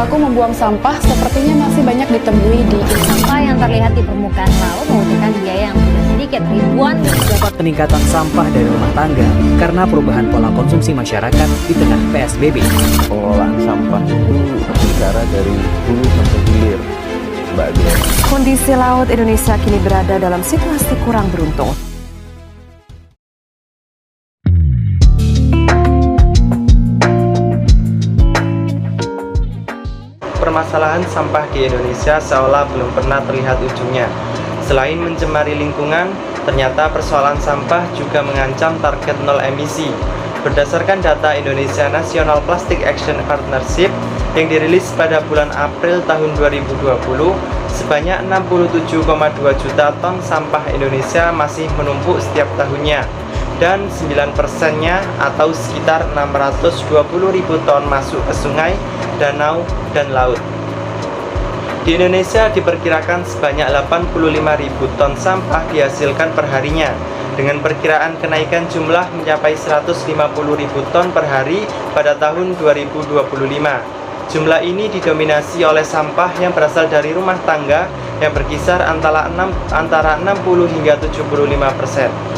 perilaku membuang sampah sepertinya masih banyak ditemui di Sampah yang terlihat di permukaan laut membutuhkan biaya yang tidak sedikit, ribuan Terdapat peningkatan sampah dari rumah tangga karena perubahan pola konsumsi masyarakat di tengah PSBB. Pengelolaan sampah itu bicara dari hulu sampai hilir, Mbak Dian. Kondisi laut Indonesia kini berada dalam situasi kurang beruntung. Permasalahan sampah di Indonesia seolah belum pernah terlihat ujungnya. Selain mencemari lingkungan, ternyata persoalan sampah juga mengancam target nol emisi. Berdasarkan data Indonesia National Plastic Action Partnership yang dirilis pada bulan April tahun 2020, sebanyak 67,2 juta ton sampah Indonesia masih menumpuk setiap tahunnya, dan 9%-nya atau sekitar 620.000 ton masuk ke sungai, danau, dan laut. Di Indonesia diperkirakan sebanyak 85.000 ton sampah dihasilkan perharinya, dengan perkiraan kenaikan jumlah mencapai 150.000 ton per hari pada tahun 2025. Jumlah ini didominasi oleh sampah yang berasal dari rumah tangga yang berkisar antara 60 hingga 75%.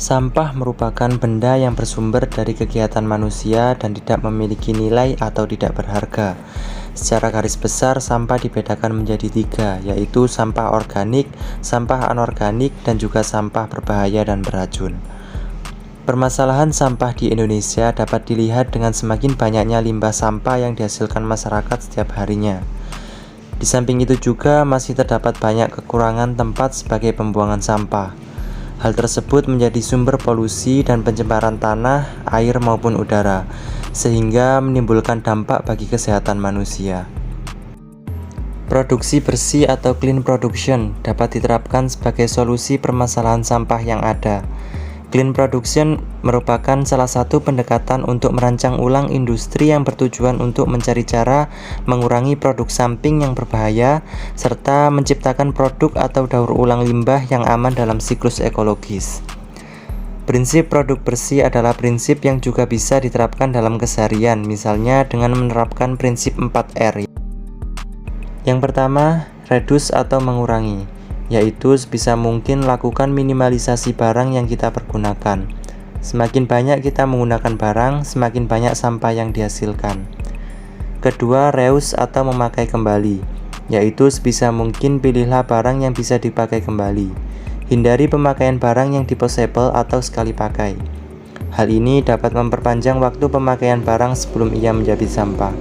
Sampah merupakan benda yang bersumber dari kegiatan manusia dan tidak memiliki nilai atau tidak berharga. Secara garis besar, sampah dibedakan menjadi 3, yaitu sampah organik, sampah anorganik, dan juga sampah berbahaya dan beracun. Permasalahan sampah di Indonesia dapat dilihat dengan semakin banyaknya limbah sampah yang dihasilkan masyarakat setiap harinya. Di samping itu juga masih terdapat banyak kekurangan tempat sebagai pembuangan sampah. Hal tersebut menjadi sumber polusi dan pencemaran tanah, air maupun udara, sehingga menimbulkan dampak bagi kesehatan manusia. Produksi bersih atau clean production dapat diterapkan sebagai solusi permasalahan sampah yang ada. Clean production merupakan salah satu pendekatan untuk merancang ulang industri yang bertujuan untuk mencari cara mengurangi produk samping yang berbahaya, serta menciptakan produk atau daur ulang limbah yang aman dalam siklus ekologis. Prinsip produk bersih adalah prinsip yang juga bisa diterapkan dalam keseharian, misalnya dengan menerapkan prinsip 4R. Yang pertama, reduce atau mengurangi, yaitu sebisa mungkin lakukan minimalisasi barang yang kita pergunakan. Semakin banyak kita menggunakan barang, semakin banyak sampah yang dihasilkan. Kedua, reuse atau memakai kembali, yaitu sebisa mungkin pilihlah barang yang bisa dipakai kembali. Hindari pemakaian barang yang disposable atau sekali pakai. Hal ini dapat memperpanjang waktu pemakaian barang sebelum ia menjadi sampah.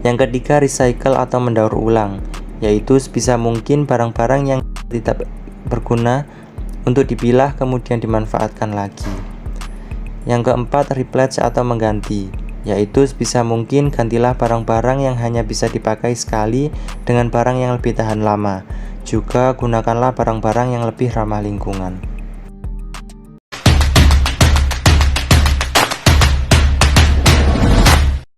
Yang ketiga, recycle atau mendaur ulang, yaitu sebisa mungkin barang-barang yang tidak berguna untuk dipilah kemudian dimanfaatkan lagi. Yang keempat, replace atau mengganti, yaitu sebisa mungkin gantilah barang-barang yang hanya bisa dipakai sekali dengan barang yang lebih tahan lama. Juga gunakanlah barang-barang yang lebih ramah lingkungan.